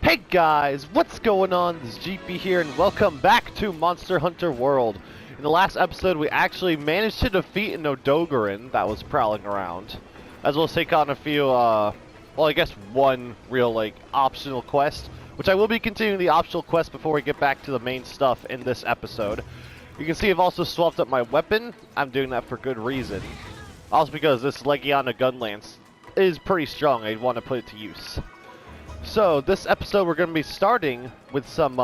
Hey guys, what's going on? This is GP here, and welcome back to Monster Hunter World. In the last episode, we actually managed to defeat an Odogarin that was prowling around, as well as take on a few, well, I guess one real, optional quest, which I will be continuing the optional quest before we get back to the main stuff in this episode. You can see I've also swapped up my weapon. I'm doing that for good reason. Also because this Legiana gun lance is pretty strong. I want to put it to use. So this episode we're going to be starting with some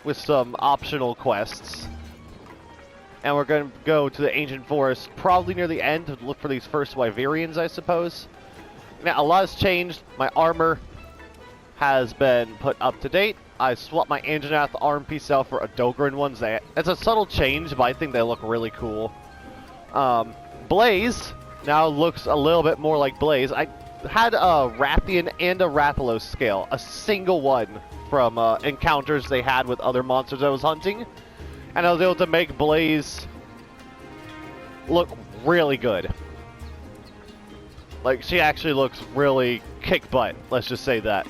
optional quests, and we're going to go to the ancient forest probably near the end to look for these first Wyverians, I suppose. Now a lot has changed. My armor has been put up to date. I swapped my Anjanath arm piece out for Odogarin ones. It's a subtle change, but I think they look really cool. Blaze now looks a little bit more like Blaze. I had a Rathian and a Rathalos scale, a single one from encounters they had with other monsters I was hunting, and I was able to make Blaze look really good. Like, she actually looks really kick butt, let's just say that.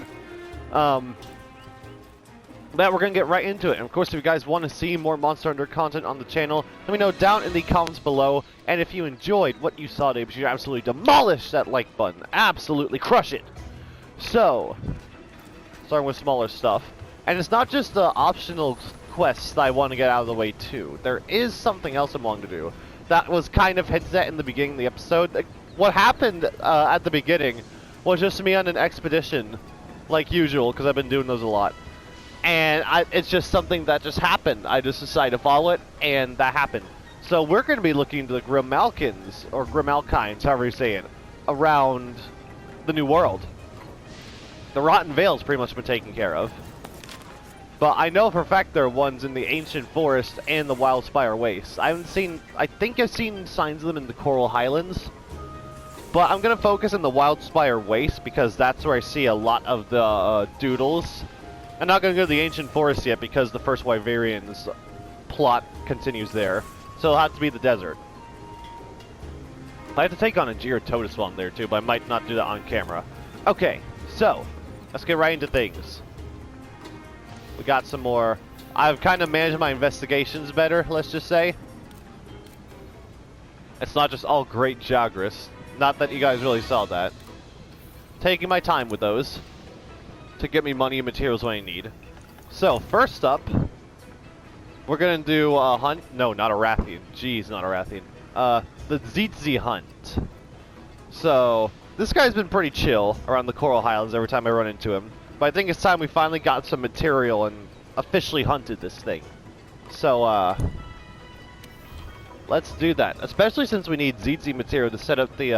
But we're going to get right into it. And of course, if you guys want to see more Monster Hunter content on the channel, let me know down in the comments below. And if you enjoyed what you saw today, be sure to absolutely demolish that like button. Absolutely crush it. So, starting with smaller stuff. And it's not just the optional quests that I want to get out of the way too. There is something else I'm wanting to do. That was kind of hinted at in the beginning of the episode. What happened at the beginning was just me on an expedition, like usual, because I've been doing those a lot. And it's just something that just happened. I just decided to follow it, and that happened. So we're going to be looking to the Grimalkynes, or Grimalkynes, however you say it, around the New World. The Rotten Vale's pretty much been taken care of. But I know for a fact there are ones in the Ancient Forest and the Wildspire Waste. I think I've seen signs of them in the Coral Highlands. But I'm going to focus on the Wildspire Waste because that's where I see a lot of the doodles. I'm not going to go to the Ancient Forest yet because the first Wyverian's plot continues there. So it'll have to be the desert. I have to take on a Giratodus while I'm there too, but I might not do that on camera. Okay, so let's get right into things. We got some more. I've kind of managed my investigations better, let's just say. It's not just all great Jagras. Not that you guys really saw that. Taking my time with those to get me money and materials when I need. So, first up, we're going to do a hunt. No, not a Rathian. Jeez, not a Rathian. The Tzitzi hunt. So, this guy's been pretty chill around the Coral Highlands every time I run into him. But I think it's time we finally got some material and officially hunted this thing. So, let's do that. Especially since we need Tzitzi material to set up the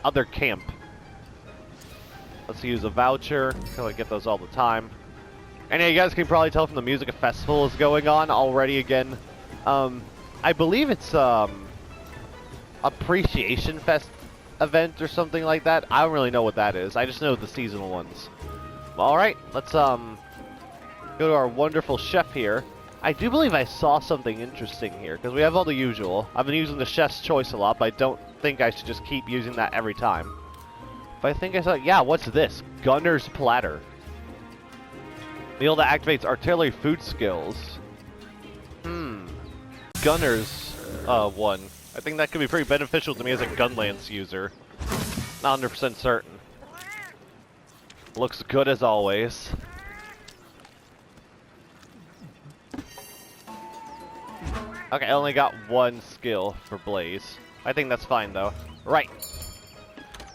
other camp. Let's use a voucher, because I get those all the time. And yeah, you guys can probably tell from the music a festival is going on already again. I believe it's Appreciation Fest event or something like that. I don't really know what that is. I just know the seasonal ones. Alright, let's go to our wonderful chef here. I do believe I saw something interesting here, because we have all the usual. I've been using the chef's choice a lot, but I don't think I should just keep using that every time. But I think I saw, yeah, what's this? Gunner's Platter. Meal that activates artillery food skills. Gunner's one. I think that could be pretty beneficial to me as a gun lance user. Not 100% certain. Looks good as always. Okay, I only got one skill for Blaze. I think that's fine though. Right.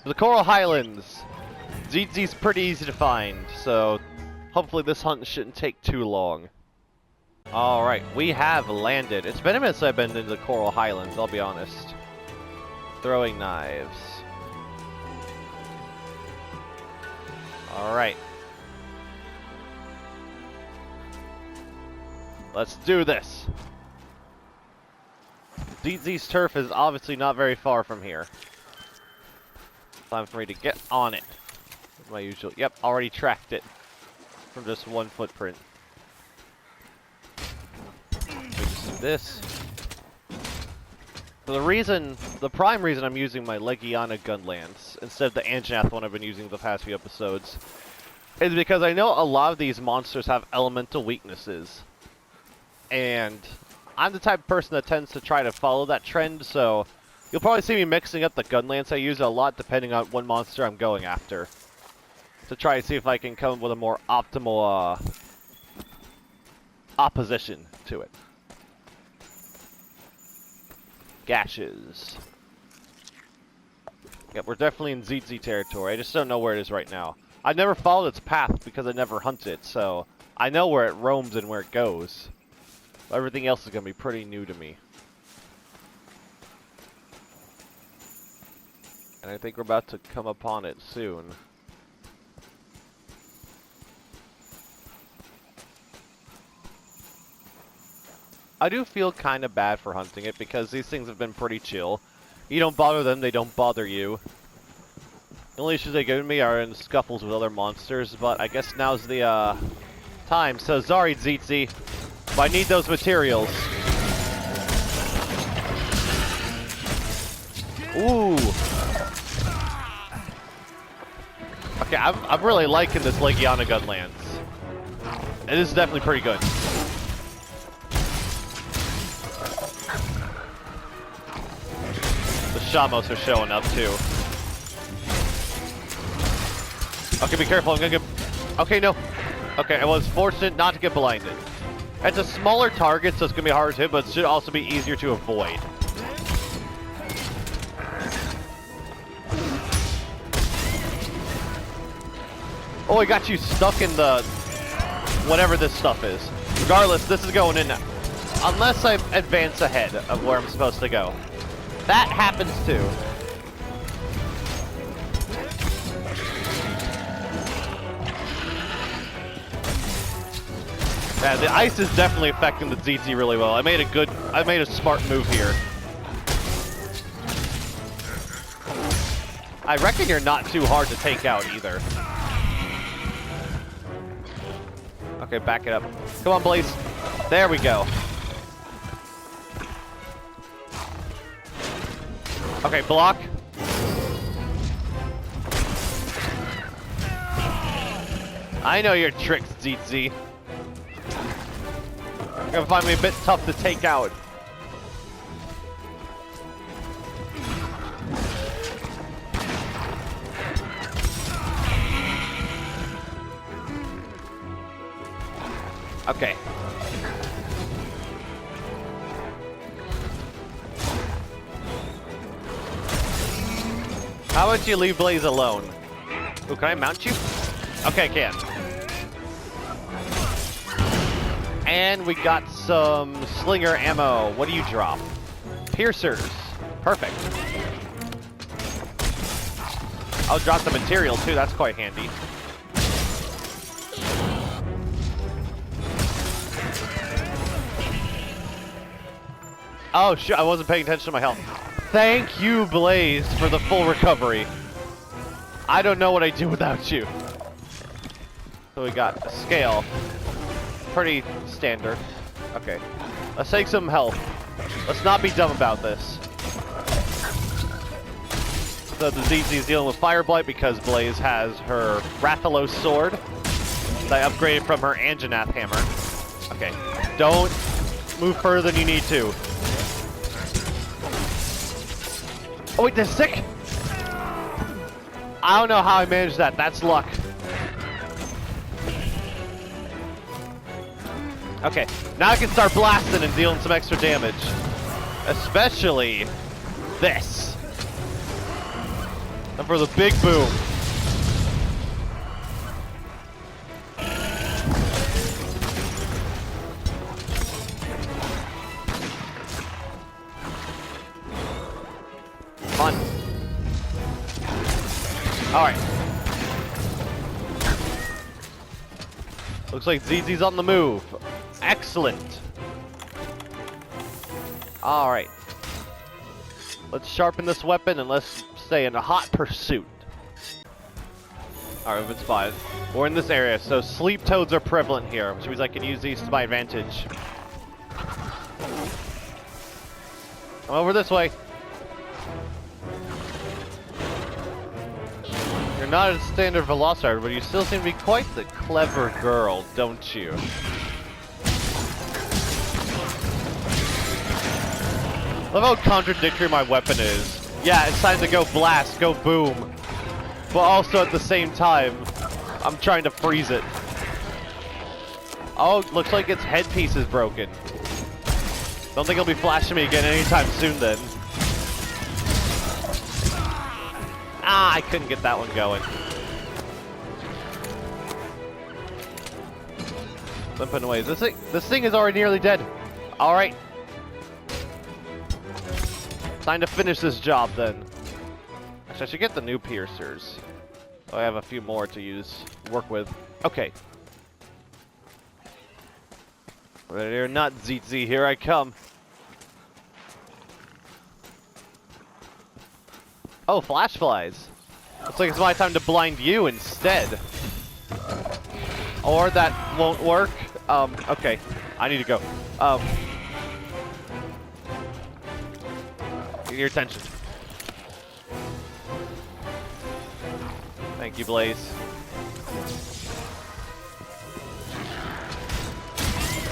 The Coral Highlands. Tzitzi's pretty easy to find, so hopefully this hunt shouldn't take too long. Alright, we have landed. It's been a minute since I've been in the Coral Highlands, I'll be honest. Throwing knives. Alright. Let's do this. Tzitzi's turf is obviously not very far from here. Time for me to get on it. My usual. Yep, already tracked it from just one footprint. Just do this. So the prime reason I'm using my Legiana gun lance instead of the Anjanath one I've been using the past few episodes is because I know a lot of these monsters have elemental weaknesses. And I'm the type of person that tends to try to follow that trend, so you'll probably see me mixing up the gun lance I use a lot depending on what monster I'm going after. To try to see if I can come up with a more optimal opposition to it. Gashes. Yep, we're definitely in ZZ territory. I just don't know where it is right now. I've never followed its path because I never hunt it, so I know where it roams and where it goes. Everything else is going to be pretty new to me. And I think we're about to come upon it soon. I do feel kind of bad for hunting it because these things have been pretty chill. You don't bother them, they don't bother you. The only issues they give me are in scuffles with other monsters, but I guess now's the time. So sorry, ZZ, but I need those materials. Ooh. Okay, I'm really liking this Legiana gun lance. It is definitely pretty good. The Shamos are showing up too. Okay, be careful, I'm gonna get... Okay, no. Okay, I was fortunate not to get blinded. It's a smaller target, so it's gonna be harder to hit, but it should also be easier to avoid. Oh, I got you stuck in the... whatever this stuff is. Regardless, this is going in now. Unless I advance ahead of where I'm supposed to go. That happens too. Yeah, the ice is definitely affecting the ZZ really well. I made a smart move here. I reckon you're not too hard to take out either. Okay, back it up. Come on, Blaze. There we go. Okay, block. I know your tricks, ZZ. You're gonna find me a bit tough to take out. Okay. How about you leave Blaze alone? Oh, can I mount you? Okay, I can. And we got some slinger ammo. What do you drop? Piercers. Perfect. I'll drop the material too, that's quite handy. Oh shit, I wasn't paying attention to my health. Thank you, Blaze, for the full recovery. I don't know what I'd do without you. So we got a scale. Pretty standard. Okay. Let's take some health. Let's not be dumb about this. So the ZZ is dealing with Fire Blight because Blaze has her Rathalos sword that I upgraded from her Anjanath hammer. Okay. Don't move further than you need to. Oh wait, they're sick? I don't know how I managed that. That's luck. Okay, now I can start blasting and dealing some extra damage. Especially this. And for the big boom. Fun. Alright. Looks like ZZ's on the move. Excellent. Alright. Let's sharpen this weapon and let's stay in a hot pursuit. Alright, it's 5. We're in this area, so sleep toads are prevalent here, which means I can use these to my advantage. I'm over this way. You're not a standard Velociraptor, but you still seem to be quite the clever girl, don't you? Love how contradictory my weapon is. Yeah, it's time to go blast, go boom. But also at the same time, I'm trying to freeze it. Oh, looks like its headpiece is broken. Don't think he'll be flashing me again anytime soon then. Ah, I couldn't get that one going. Limping away. This thing is already nearly dead. Alright. Time to finish this job then. Actually, I should get the new piercers. So I have a few more to work with. Okay. Ready or not, ZZ, here I come. Oh, flash flies. Looks like it's my time to blind you instead. Or that won't work. Okay. I need to go. Get your attention. Thank you, Blaze.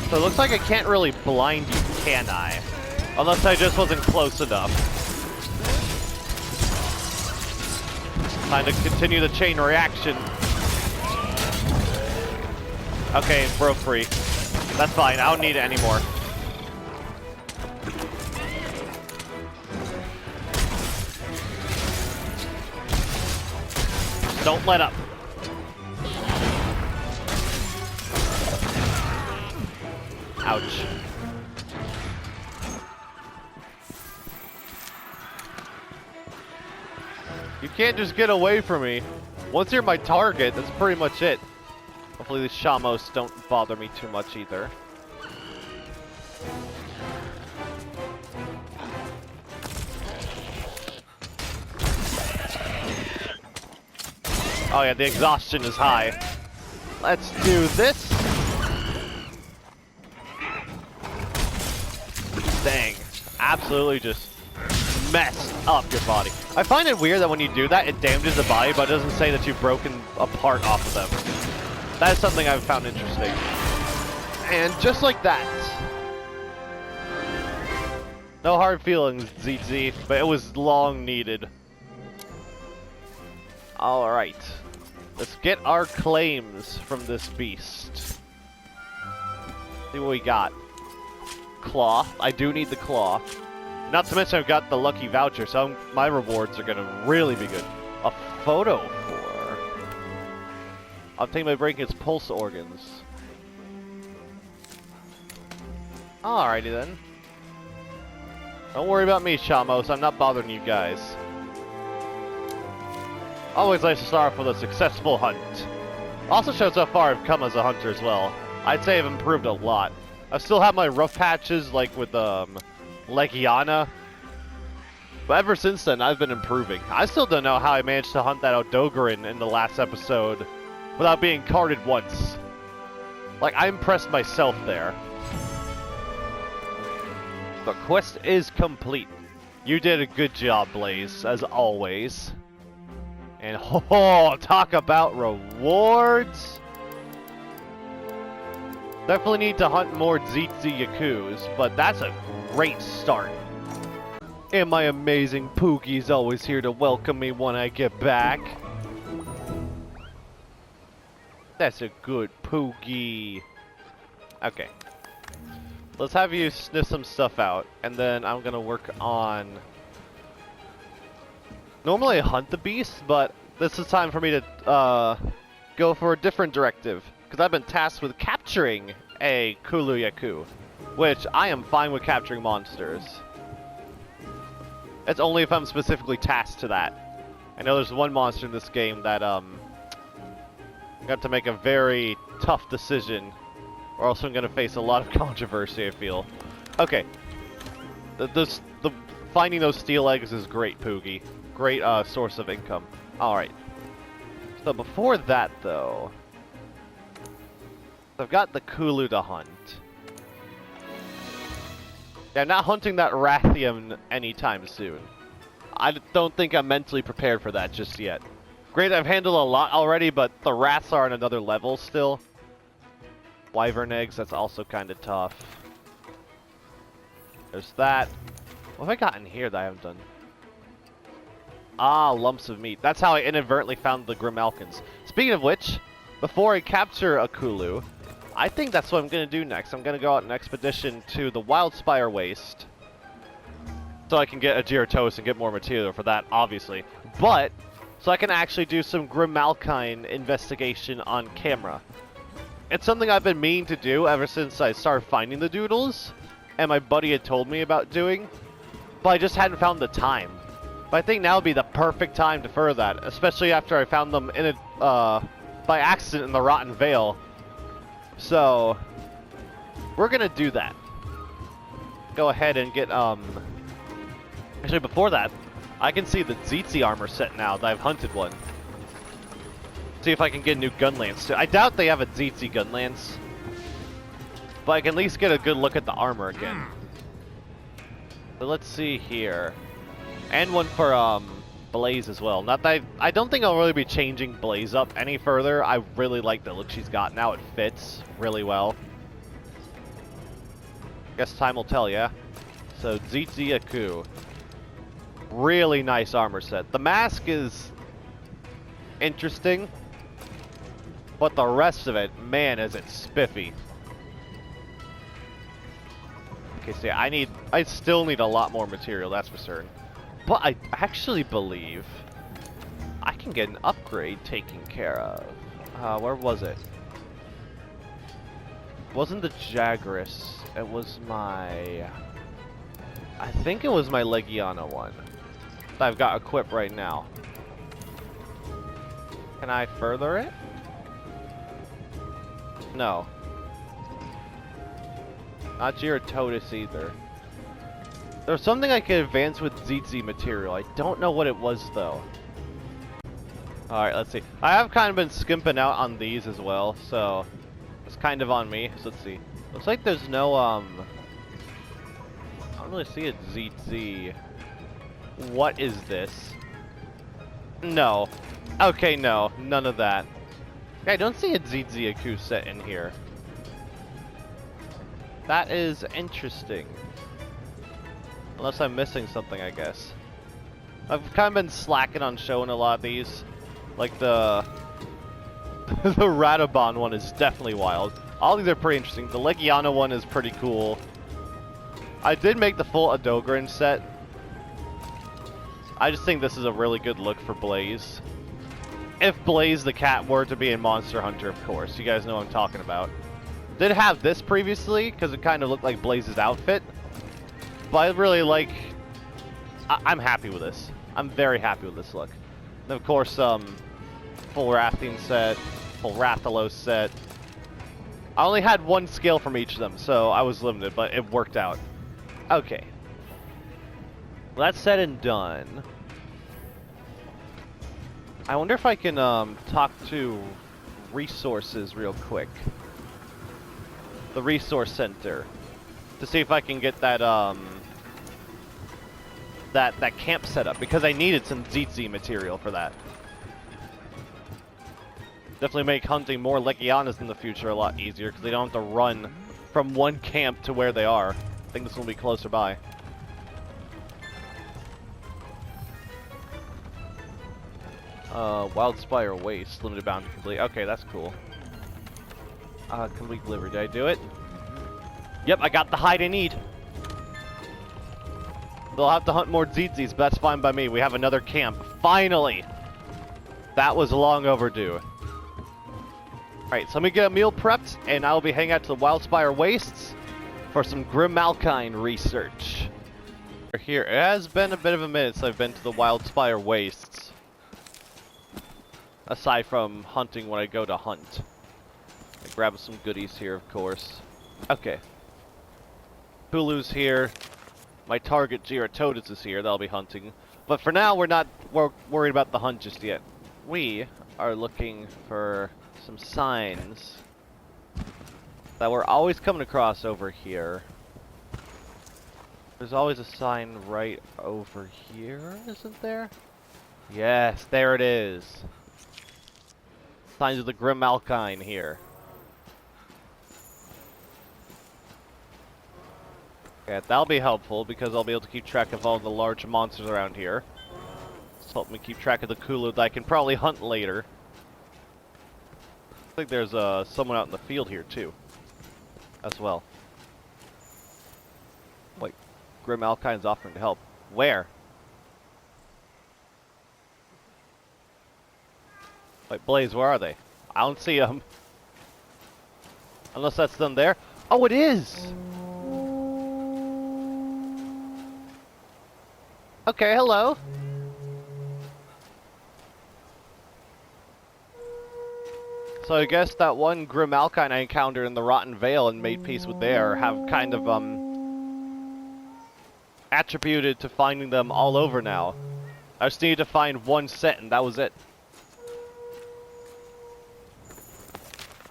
So it looks like I can't really blind you, can I? Unless I just wasn't close enough. Time to continue the chain reaction. Okay, it broke free. That's fine, I don't need it anymore. Don't let up. Ouch. You can't just get away from me. Once you're my target, that's pretty much it. Hopefully these Shamos don't bother me too much either. Oh yeah, the exhaustion is high. Let's do this. Dang. Absolutely just messed up your body. I find it weird that when you do that, it damages the body, but it doesn't say that you've broken a part off of them. That is something I've found interesting. And just like that. No hard feelings, ZZ, but it was long needed. Alright. Let's get our claims from this beast. See what we got. Claw. I do need the claw. Not to mention I've got the lucky voucher, so my rewards are gonna really be good. A photo for... obtain by breaking its pulse organs. Alrighty then. Don't worry about me, Shamos. I'm not bothering you guys. Always nice to start off with a successful hunt. Also shows how far I've come as a hunter as well. I'd say I've improved a lot. I still have my rough patches, like with Legiana. But ever since then, I've been improving. I still don't know how I managed to hunt that Odogarin in the last episode without being carded once. Like, I impressed myself there. The quest is complete. You did a good job, Blaze, as always. And oh, talk about rewards! Definitely need to hunt more ZZ Yakus, but that's a great start. And my amazing Poogie's always here to welcome me when I get back. That's a good Poogie. Okay. Let's have you sniff some stuff out, and then I'm gonna work on... Normally I hunt the beast, but this is time for me to go for a different directive. Because I've been tasked with capturing a Kulu Yaku, which I am fine with capturing monsters. It's only if I'm specifically tasked to that. I know there's one monster in this game that got to make a very tough decision, or else I'm going to face a lot of controversy, I feel. Okay. The finding those steel eggs is great, Poogie. Great source of income. Alright. So before that, though, I've got the Kulu to hunt. Yeah, I'm not hunting that Rathium anytime soon. I don't think I'm mentally prepared for that just yet. Great, I've handled a lot already, but the rats are on another level still. Wyvern eggs, that's also kind of tough. There's that. What have I got in here that I haven't done? Ah, lumps of meat. That's how I inadvertently found the Grimalkynes. Speaking of which, before I capture a Kulu, I think that's what I'm going to do next. I'm going to go out an expedition to the Wildspire Waste. So I can get a Gyarados and get more material for that, obviously. But, so I can actually do some Grimalkyne investigation on camera. It's something I've been meaning to do ever since I started finding the doodles. And my buddy had told me about doing. But I just hadn't found the time. But I think now would be the perfect time to further that. Especially after I found them in a, by accident in the Rotten Vale. So, we're going to do that. Go ahead and get, actually, before that, I can see the Zitzi armor set now that I've hunted one. See if I can get a new Gunlance too. I doubt they have a Zitzi Gunlance. But I can at least get a good look at the armor again. So let's see here. And one for, Blaze as well. Not that I don't think I'll really be changing Blaze up any further. I really like the look she's got now. It fits really well. Guess time will tell, yeah? So, Zitzi Aku. Really nice armor set. The mask is interesting, but the rest of it, man, is it spiffy. Okay, so yeah, I still need a lot more material, that's for certain. But I actually believe I can get an upgrade taken care of. Where was it? It wasn't the Jagras. It was my... I think it was my Legiana one that I've got equipped right now. Can I further it? No. Not Gyarados either. There's something I could advance with Zitzi material. I don't know what it was, though. Alright, let's see. I have kind of been skimping out on these as well, so it's kind of on me. So let's see. Looks like there's no, I don't really see a Zitzi. What is this? No. Okay, no. None of that. I don't see a Zitzi Aku set in here. That is interesting. Unless I'm missing something, I guess. I've kind of been slacking on showing a lot of these. Like the... the Radobon one is definitely wild. All these are pretty interesting. The Legiana one is pretty cool. I did make the full Adogran set. I just think this is a really good look for Blaze. If Blaze the cat were to be in Monster Hunter, of course. You guys know what I'm talking about. Did have this previously, because it kind of looked like Blaze's outfit. But I really like... I'm happy with this. I'm very happy with this look. And of course, full rafting set, full Rathalos set. I only had one skill from each of them, so I was limited, but it worked out. Okay. Well, that's said and done. I wonder if I can talk to resources real quick. The resource center. To see if I can get that that camp set up, because I needed some Zitzi material for that. Definitely make hunting more Legianas in the future a lot easier, because they don't have to run from one camp to where they are. I think this will be closer by. Wildspire Waste, limited bounty complete. Okay, that's cool. Complete delivery. Did I do it? Yep, I got the hide I need. They'll have to hunt more Zitzis, but that's fine by me. We have another camp. Finally! That was long overdue. Alright, so let me get a meal prepped, and I'll be heading out to the Wildspire Wastes for some Grimalkyne research. Here, it has been a bit of a minute since I've been to the Wildspire Wastes. Aside from hunting when I go to hunt. I grab some goodies here, of course. Okay. Hulu's here. My target Gyarados is here that I'll be hunting. But for now, we're not worried about the hunt just yet. We are looking for some signs that we're always coming across over here. There's always a sign right over here, isn't there? Yes, there it is. signs of the Grimalkyne here. Okay, that'll be helpful because I'll be able to keep track of all the large monsters around here. Just help me keep track of the Kulu that I can probably hunt later. I think there's someone out in the field here too, as well. Wait, Grimalkyne's offering to help. Where? Wait, Blaze, where are they? I don't see them. Unless that's them there. Oh, it is! Okay, hello. So I guess that one Grimalkyne I encountered in the Rotten Vale and made peace with there have kind of, attributed to finding them all over now. I just needed to find one set and that was it.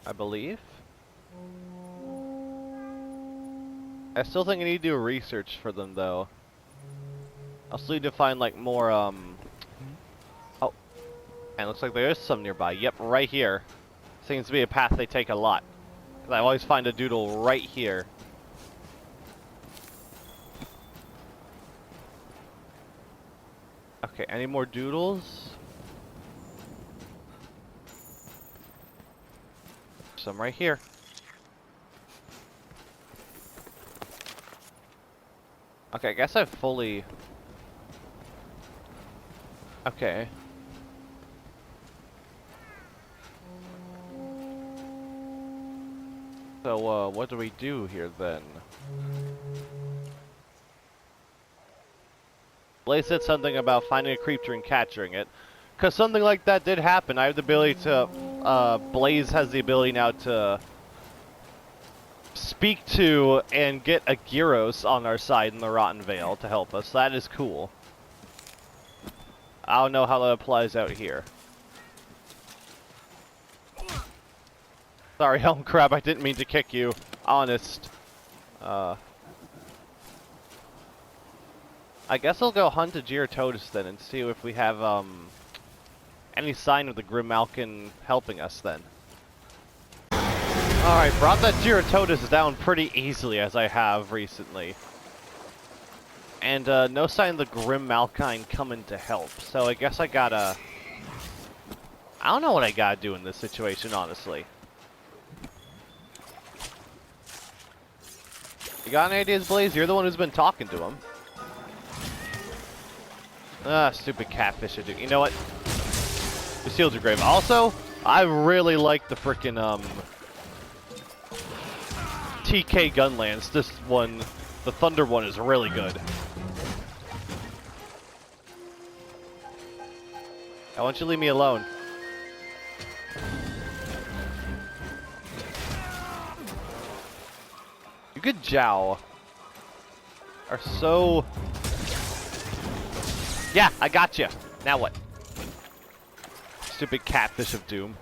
I believe. I still think I need to do research for them though. I'll still need to find like more, oh. And it looks like there is some nearby. Yep, right here. Seems to be a path they take a lot. 'Cause I always find a doodle right here. Okay, any more doodles? Some right here. Okay, I guess I've fully... Okay. So, what do we do here then? Blaze said something about finding a creature and capturing it. Because something like that did happen. I have the ability to... Blaze has the ability now to... speak to and get a Gyros on our side in the Rotten Vale to help us. That is cool. I don't know how that applies out here. Sorry, Helm Crab, I didn't mean to kick you. Honest. I guess I'll go hunt a Gyrototus then and see if we have, any sign of the Grimalkyne helping us then. Alright, brought that Gyrototus down pretty easily as I have recently. And, no sign of the Grimalkyne coming to help. So I guess I gotta... I don't know what I gotta do in this situation, honestly. You got any ideas, Blaze? You're the one who's been talking to him. Ah, stupid catfish. You know what? The seals are grave. Also, I really like the frickin' TK Gunlance. This one, the Thunder one, is really good. Why don't you leave me alone? You good Jow are so... Yeah, I got you. Now what? Stupid catfish of doom.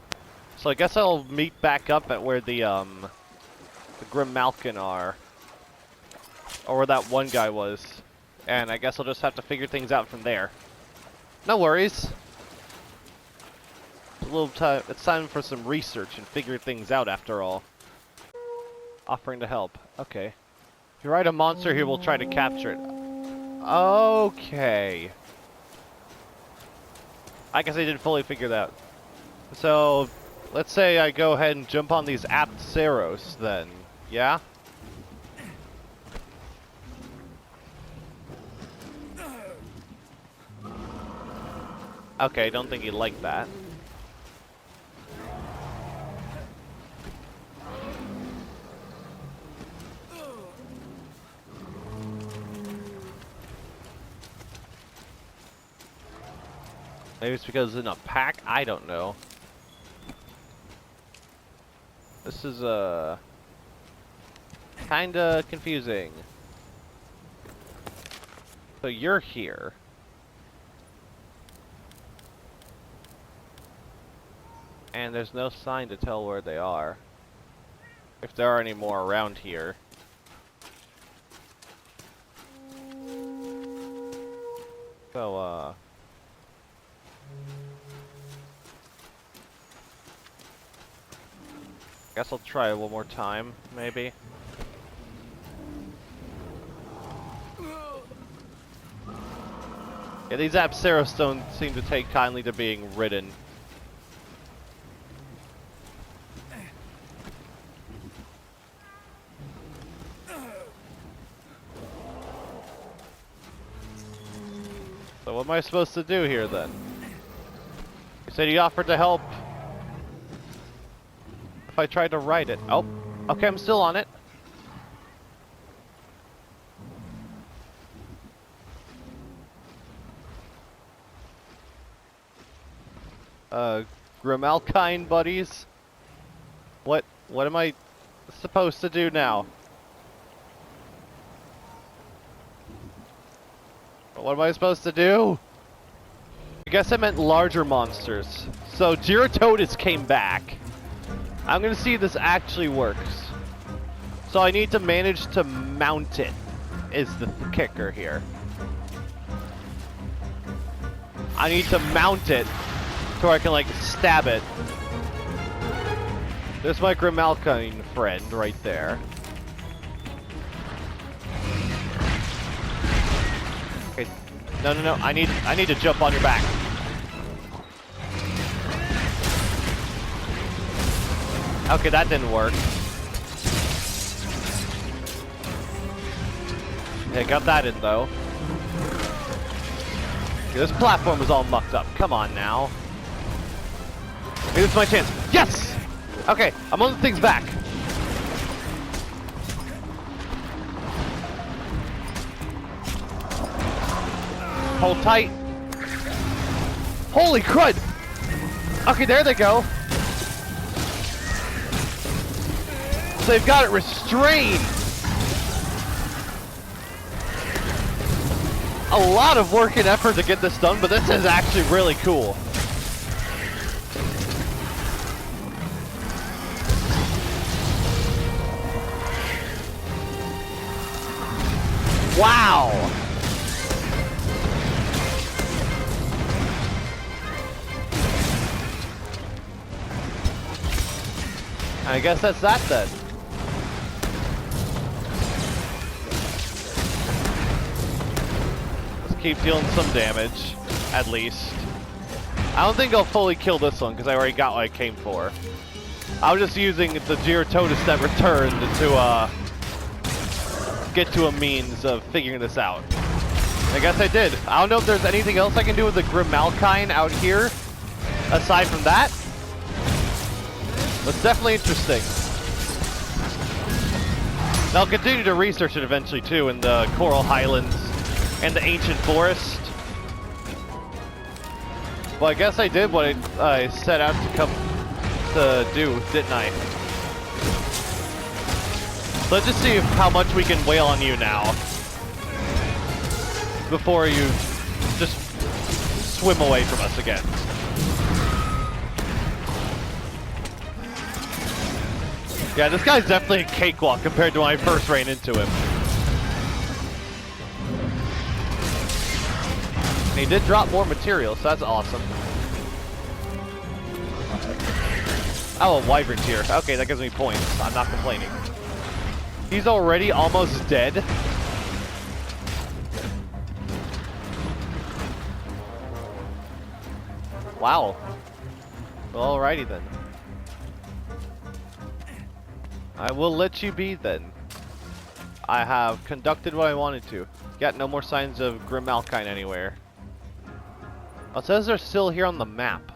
So I guess I'll meet back up at where the Grimalkyne are. Or where that one guy was. And I guess I'll just have to figure things out from there. No worries. A little time. It's time for some research and figure things out after all. Offering to help. Okay. If you ride a monster here, we'll try to capture it. Okay. I guess I didn't fully figure that out. So, let's say I go ahead and jump on these Apteros then. Yeah? Okay, don't think he'd like that. Maybe it's because it's in a pack? I don't know. This is, kinda confusing. So you're here. And there's no sign to tell where they are. If there are any more around here. So, Guess I'll try it one more time, maybe. Yeah, these Apceros don't seem to take kindly to being ridden. So what am I supposed to do here then? You said you offered to help if I tried to ride it. Oh, okay, I'm still on it. Grimalkyne buddies. What am I supposed to do now? What am I supposed to do? I guess I meant larger monsters. So Gyrototus came back. I'm gonna see if this actually works. So I need to manage to mount it, is the kicker here. I need to mount it so I can like stab it. There's my Grimalkyne friend right there. Okay. No. I need to jump on your back. Okay, that didn't work. Okay, got that in though. Okay, this platform is all mucked up. Come on now. Okay, this is my chance. Yes! Okay, I'm on the thing's back. Hold tight. Holy crud! Okay, there they go. So they've got it restrained. A lot of work and effort to get this done, but this is actually really cool. Wow! I guess that's that then. Let's keep dealing some damage, at least. I don't think I'll fully kill this one because I already got what I came for. I was just using the Gyrototus that returned to get to a means of figuring this out. I guess I did. I don't know if there's anything else I can do with the Grimalkyne out here aside from that. It's definitely interesting. And I'll continue to research it eventually too in the Coral Highlands and the Ancient Forest. Well, I guess I did what I set out to come to do, didn't I? Let's just see how much we can wail on you now before you just swim away from us again. Yeah, this guy's definitely a cakewalk compared to when I first ran into him. And he did drop more material, so that's awesome. Oh, a wyvern's here. Okay, that gives me points. I'm not complaining. He's already almost dead. Wow. Well, alrighty then. I will let you be then. I have conducted what I wanted to. Got no more signs of Grimalkyne anywhere. It says they're still here on the map.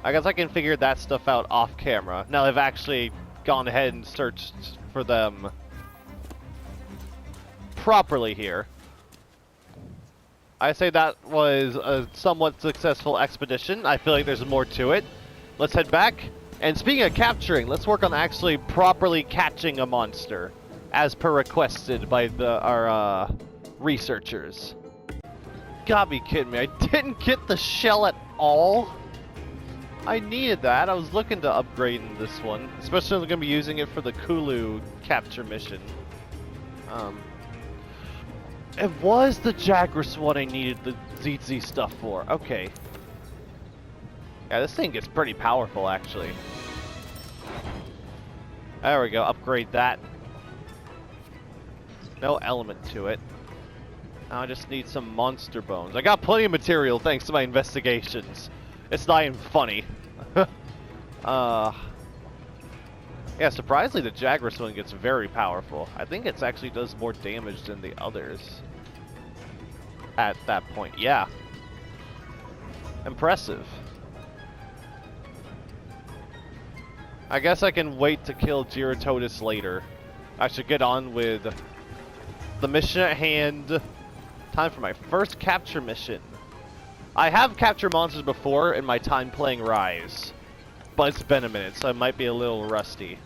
I guess I can figure that stuff out off camera. Now I've actually gone ahead and searched for them properly here. I say that was a somewhat successful expedition. I feel like there's more to it. Let's head back. And speaking of capturing, let's work on actually properly catching a monster, as per requested by our researchers. Gotta be kidding me. I didn't get the shell at all. I needed that. I was looking to upgrade in this one, especially if I'm going to be using it for the Kulu capture mission. It was the Jagras one I needed the ZZ stuff for. Okay. Yeah, this thing gets pretty powerful, actually. There we go, upgrade that. No element to it. Now I just need some monster bones. I got plenty of material thanks to my investigations. It's not even funny. Yeah, surprisingly the Jagras one gets very powerful. I think it actually does more damage than the others. At that point, yeah. Impressive. I guess I can wait to kill Gyrototus later. I should get on with the mission at hand. Time for my first capture mission. I have captured monsters before in my time playing Rise, but it's been a minute, so I might be a little rusty.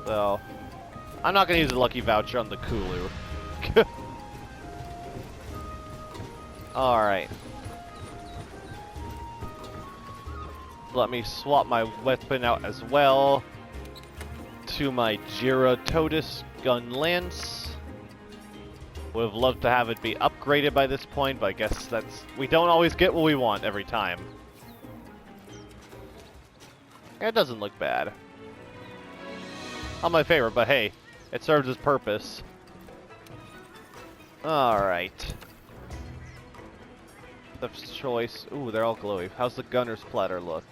So, I'm not going to use a lucky voucher on the Kulu. Alright. Let me swap my weapon out as well to my Gyrototus gun lance. Would have loved to have it be upgraded by this point, but I guess we don't always get what we want every time. It doesn't look bad. Not my favorite, but hey, it serves its purpose. Alright. The choice. Ooh, they're all glowy. How's the gunner's platter look?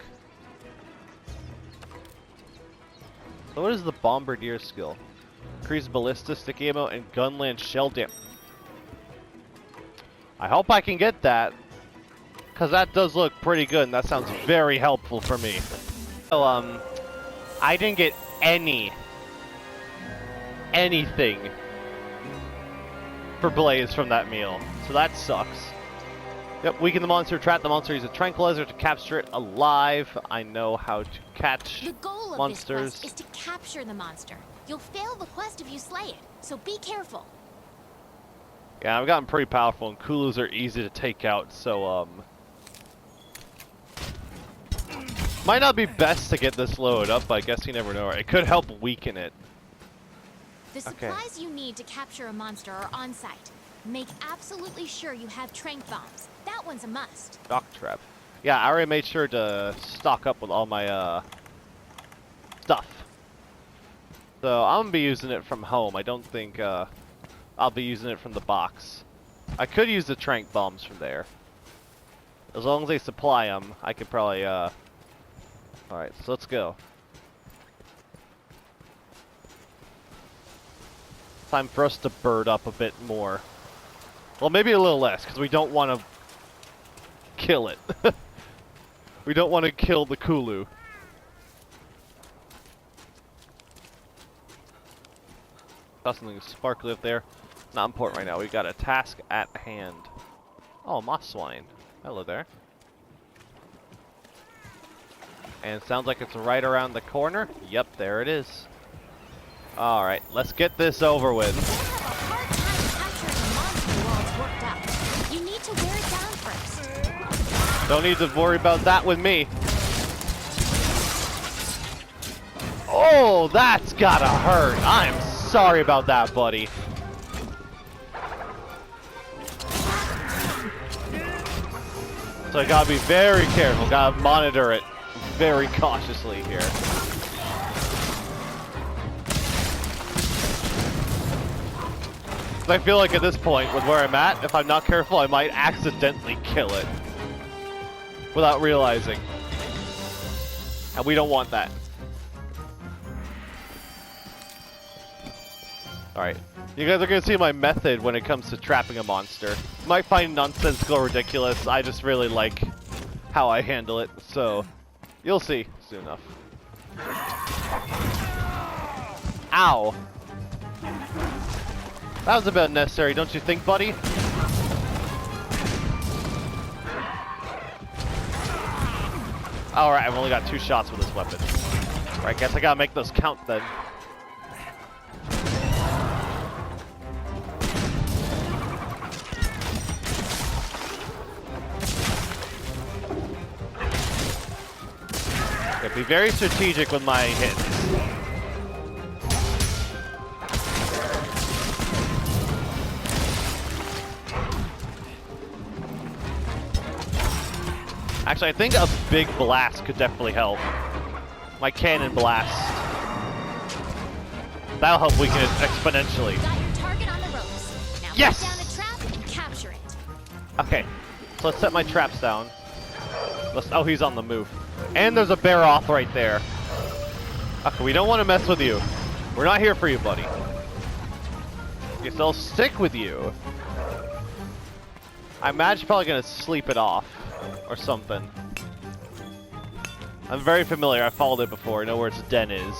So what is the bombardier skill? Increase ballista, sticky ammo, and gunland shell damage. I hope I can get that, because that does look pretty good, and that sounds very helpful for me. So, I didn't get anything for Blaze from that meal, so that sucks. Yep, weaken the monster, trap the monster, use a tranquilizer to capture it alive. I know how to catch the goal of monsters. This quest is to capture the monster. You'll fail the quest if you slay it, so be careful. Yeah, I've gotten pretty powerful, and Kulus are easy to take out, so, might not be best to get this load up, but I guess you never know. It could help weaken it. The supplies you need to capture a monster are on site. Make absolutely sure you have tranq bombs. That one's a must. Shock trap. Yeah, I already made sure to stock up with all my, stuff. So, I'm gonna be using it from home. I don't think, I'll be using it from the box. I could use the tranq bombs from there. As long as they supply them, I could probably, Alright, so let's go. Time for us to bird up a bit more. Well, maybe a little less, because we don't want to kill it. We don't want to kill the Kulu. Saw something sparkly up there. Not important right now. We got a task at hand. Oh, moss swine. Hello there. And it sounds like it's right around the corner. Yep, there it is. Alright, let's get this over with. You'll have a hard time capturing a monster while it's worked up. You need to wear it down first. Don't need to worry about that with me. Oh, that's gotta hurt. I'm sorry about that, buddy. So I gotta be very careful. Gotta monitor it very cautiously here. I feel like at this point, with where I'm at, if I'm not careful, I might accidentally kill it without realizing. And we don't want that. Alright. You guys are going to see my method when it comes to trapping a monster. You might find nonsensical or ridiculous. I just really like how I handle it. So, you'll see soon enough. Ow. That was a bit unnecessary, don't you think, buddy? Alright, I've only got 2 shots with this weapon. Alright, guess I gotta make those count then. Yeah, be very strategic with my hits. Actually, I think a big blast could definitely help. My cannon blast. That'll help weaken it exponentially. Got your target on the ropes. Now yes! put down a trap and capture it. Okay, so let's set my traps down. Oh, he's on the move. And there's a bear off right there. Okay, we don't want to mess with you. We're not here for you, buddy. Guess I'll stick with you. I imagine probably gonna sleep it off or something. I'm very familiar. I followed it before. I know where its den is.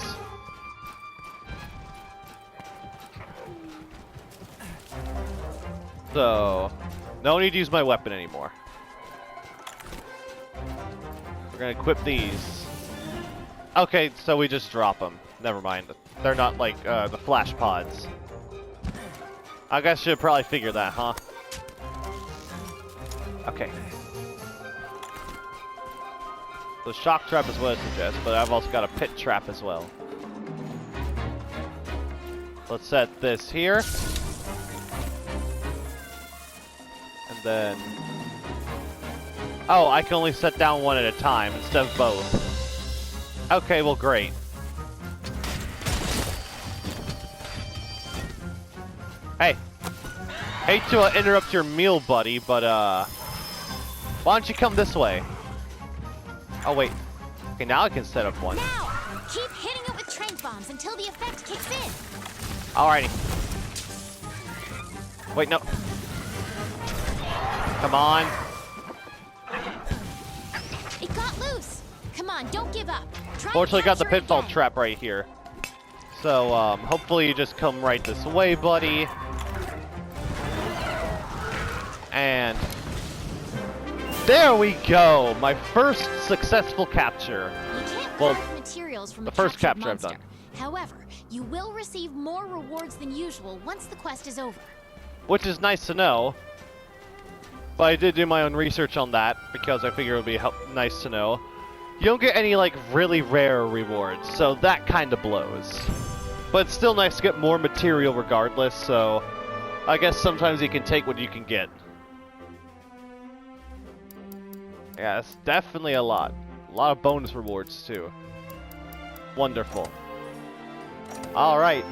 So, no need to use my weapon anymore. We're gonna equip these. Okay, so we just drop them. Never mind. They're not like the flash pods. I guess I should probably figure that, huh? Okay. The shock trap is what I suggest, but I've also got a pit trap as well. Let's set this here. And then... Oh, I can only set down one at a time instead of both. Okay, well, great. Hey. Hate to interrupt your meal, buddy, but, why don't you come this way? Oh, wait. Okay, now I can set up one. Now, keep hitting it with trank bombs until the effect kicks in. Alrighty. Wait, no. Come on. It got loose. Come on, don't give up. Try Fortunately, got the capture it pitfall again. trap right here. So, hopefully you just come right this way, buddy. And... there we go! My first successful capture. You can't Well, grab materials from the a first captured capture I've monster. done. However, you will receive more rewards than usual once the quest is over. Which is nice to know. But I did do my own research on that, because I figured it would be nice to know. You don't get any, like, really rare rewards, so that kind of blows. But it's still nice to get more material regardless, so... I guess sometimes you can take what you can get. Yeah, it's definitely a lot. A lot of bonus rewards, too. Wonderful. Alright.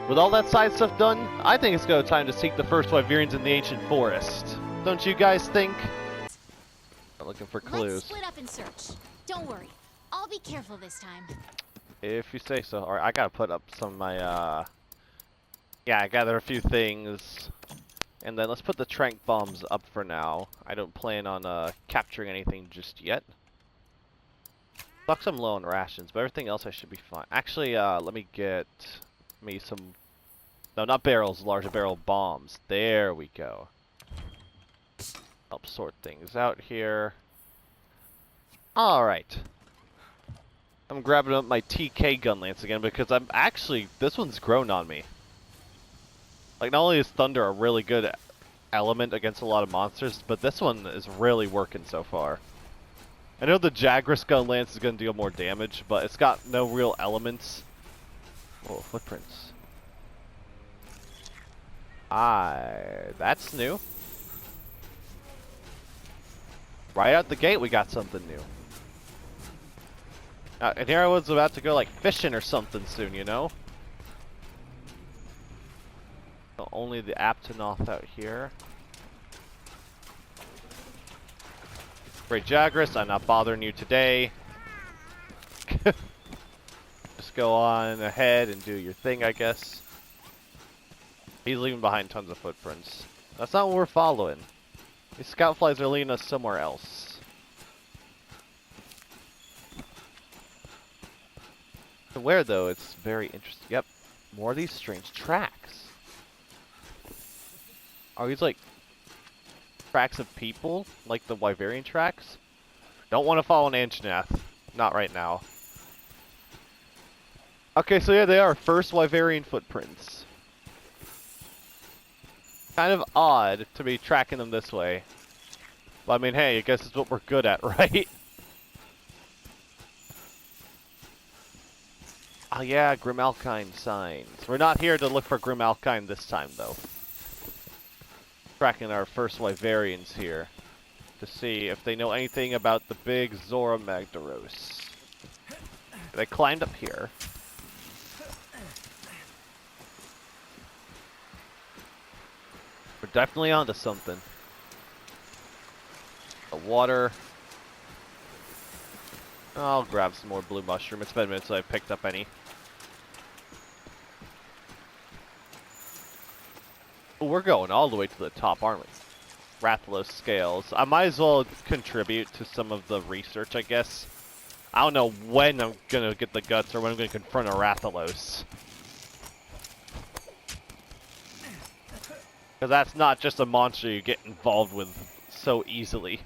With all that side stuff done, I think it's go time to seek the first Wyverians in the ancient forest. Don't you guys think? I'm looking for clues. Let's split up and search. Don't worry. I'll be careful this time. If you say so. Alright, I gotta put up some of my, yeah, I gather a few things. And then let's put the trank bombs up for now. I don't plan on, capturing anything just yet. Sucks I'm low on rations, but everything else I should be fine. Actually, let me get me some... No, not barrels, larger barrel bombs. There we go. Help sort things out here. Alright. I'm grabbing up my TK gun lance again because I'm actually... This one's grown on me. Like, not only is Thunder a really good element against a lot of monsters, but this one is really working so far. I know the Jagras gun lance is going to deal more damage, but it's got no real elements. Oh, footprints. That's new. Right out the gate, we got something new. And here I was about to go, like, fishing or something soon, you know? So only the Aptonoth out here. Great Jagras, I'm not bothering you today. Just go on ahead and do your thing, I guess. He's leaving behind tons of footprints. That's not what we're following. These scout flies are leading us somewhere else. So where, though? It's very interesting. Yep, more of these strange tracks. Are these, like, tracks of people? Like the Wyverian tracks? Don't want to follow an Anjanath. Not right now. Okay, so yeah, they are first Wyverian footprints. Kind of odd to be tracking them this way. But I mean, hey, I guess it's what we're good at, right? Oh yeah, Grimalkyne signs. We're not here to look for Grimalkyne this time, though. Tracking our first Wyverians here. to see if they know anything about the big Zora Magdaros. They climbed up here. We're definitely onto something. The water. I'll grab some more blue mushroom. It's been a minute since I've picked up any. We're going all the way to the top, aren't we? Rathalos scales. I might as well contribute to some of the research, I guess. I don't know when I'm gonna get the guts or when I'm gonna confront a Rathalos. Because that's not just a monster you get involved with so easily.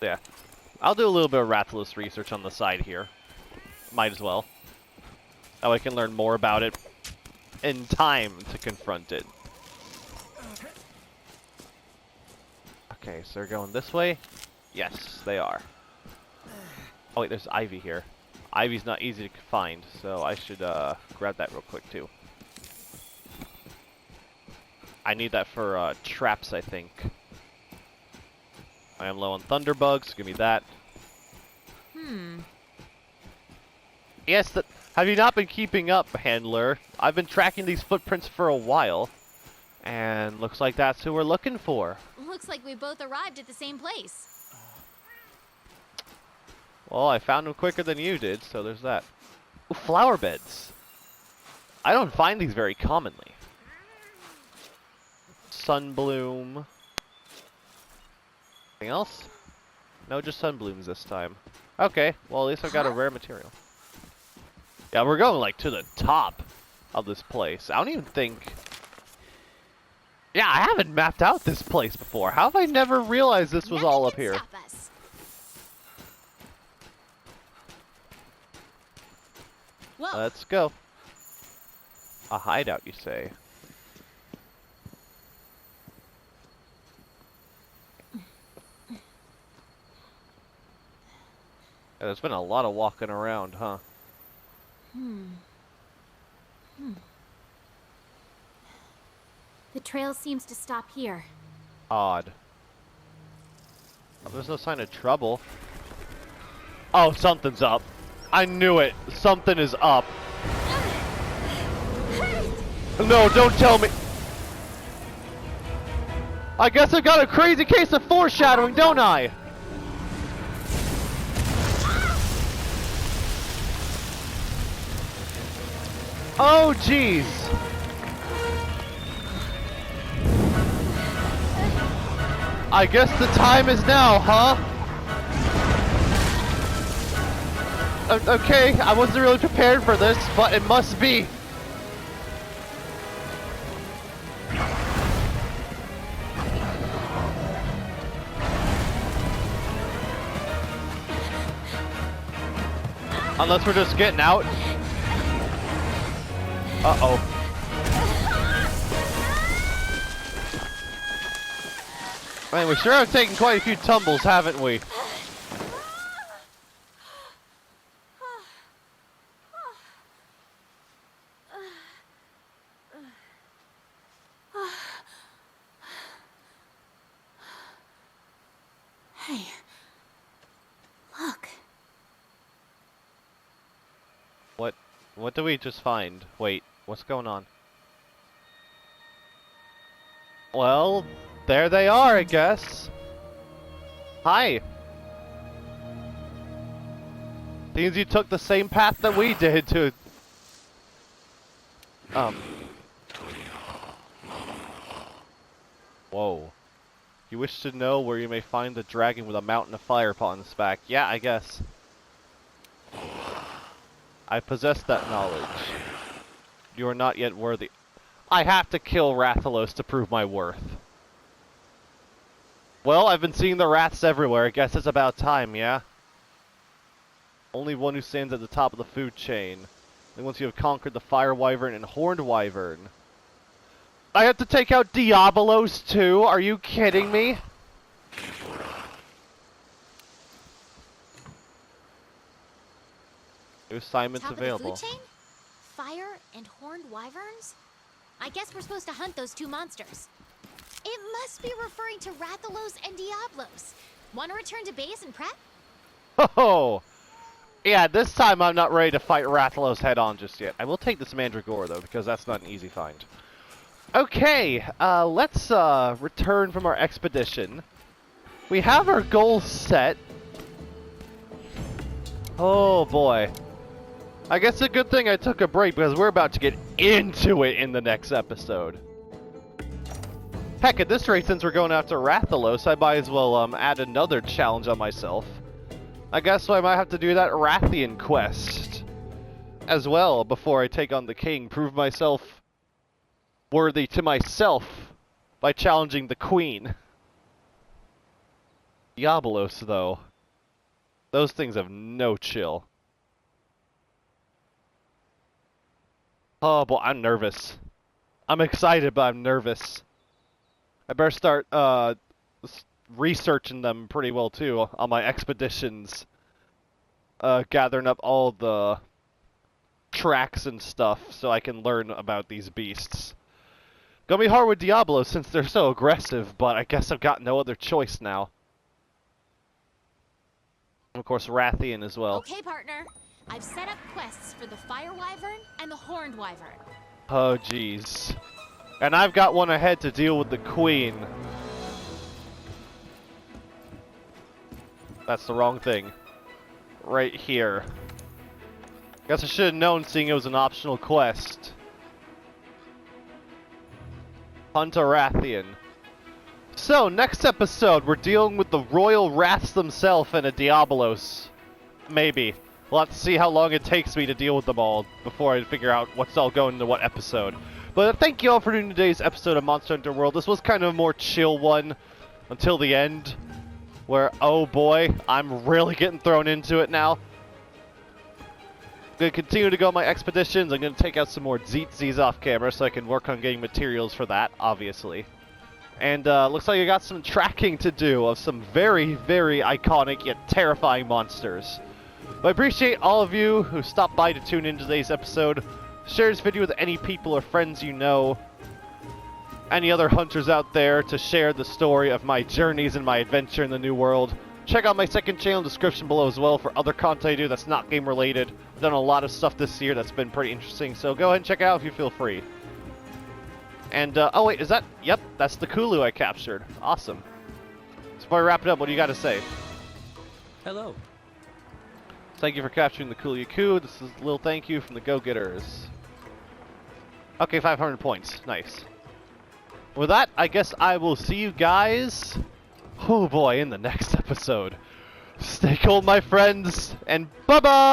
Yeah. I'll do a little bit of Rathalos research on the side here. Might as well. That way I can learn more about it in time to confront it. Okay, so they're going this way? Yes, they are. Oh wait, there's Ivy here. Ivy's not easy to find, so I should grab that real quick too. I need that for traps, I think. I am low on thunderbugs, give me that. Yes, have you not been keeping up, handler? I've been tracking these footprints for a while. And looks like that's who we're looking for. Looks like we both arrived at the same place. Well, I found them quicker than you did, so there's that. Ooh, flower beds. I don't find these very commonly. Sunbloom. Anything else? No, just sunblooms this time. Okay, well at least I've got a rare material. Yeah, we're going like to the top of this place. I don't even think... Yeah, I haven't mapped out this place before. How have I never realized this was all up here? Stop us. Whoa. Let's go. A hideout, you say? Yeah, there's been a lot of walking around, huh? The trail seems to stop here. Odd. Oh, there's no sign of trouble. Oh, something's up. I knew it. Something is up. No, don't tell me. I guess I got a crazy case of foreshadowing, don't I? Oh, jeez. I guess the time is now, huh? Okay, I wasn't really prepared for this, but it must be. Unless we're just getting out. Uh-oh. Man, we sure have taken quite a few tumbles, haven't we? Hey, look. What did we just find? Wait, what's going on? Well, there they are, I guess. Hi. Seems you took the same path that we did to... Whoa. You wish to know where you may find the dragon with a mountain of fire upon its back. Yeah, I guess. I possess that knowledge. You are not yet worthy. I have to kill Rathalos to prove my worth. Well, I've been seeing the rats everywhere. I guess it's about time, yeah? Only one who stands at the top of the food chain. And once you have conquered the fire wyvern and horned wyvern. I have to take out Diabolos too? Are you kidding me? New assignments Top available. Of the food chain? Fire and horned wyverns? I guess we're supposed to hunt those two monsters. It must be referring to Rathalos and Diablos. Want to return to base and prep? Oh! Yeah, this time I'm not ready to fight Rathalos head on just yet. I will take this Mandragora, though, because that's not an easy find. Okay, let's return from our expedition. We have our goals set. Oh boy. I guess a good thing I took a break because we're about to get into it in the next episode. Heck, at this rate, since we're going after Rathalos, I might as well add another challenge on myself. I guess I might have to do that Rathian quest as well before I take on the king. Prove myself worthy to myself by challenging the queen. Diablos, though. Those things have no chill. Oh boy, I'm nervous. I'm excited, but I'm nervous. I better start researching them pretty well too on my expeditions. Gathering up all the tracks and stuff so I can learn about these beasts. Gonna be hard with Diablo since they're so aggressive, but I guess I've got no other choice now. Of course, Rathian as well. Okay, partner. I've set up quests for the Fire Wyvern and the Horned Wyvern. Oh, jeez. And I've got one ahead to deal with the Queen. That's the wrong thing. Right here. Guess I should have known, seeing it was an optional quest. Hunt a Rathian. So, next episode, we're dealing with the Royal Wraths themselves and a Diablos. Maybe. We'll have to see how long it takes me to deal with them all before I figure out what's all going into what episode. But thank you all for doing today's episode of Monster Hunter World. This was kind of a more chill one until the end, where, oh boy, I'm really getting thrown into it now. I'm going to continue to go on my expeditions. I'm going to take out some more Zeetzes off camera so I can work on getting materials for that, obviously. And looks like I got some tracking to do of some very, very iconic yet terrifying monsters. But I appreciate all of you who stopped by to tune in today's episode. Share this video with any people or friends you know. Any other hunters out there to share the story of my journeys and my adventure in the new world. Check out my second channel description below as well for other content I do that's not game related. I've done a lot of stuff this year that's been pretty interesting, so go ahead and check it out if you feel free. And, oh wait, is that, yep, that's the Kulu I captured. Awesome. So before I wrap it up, what do you got to say? Hello. Thank you for capturing the Kuliaku. This is a little thank you from the Go-Getters. Okay, 500 points. Nice. With that, I guess I will see you guys, oh boy, in the next episode. Stay cool, my friends, and bye-bye!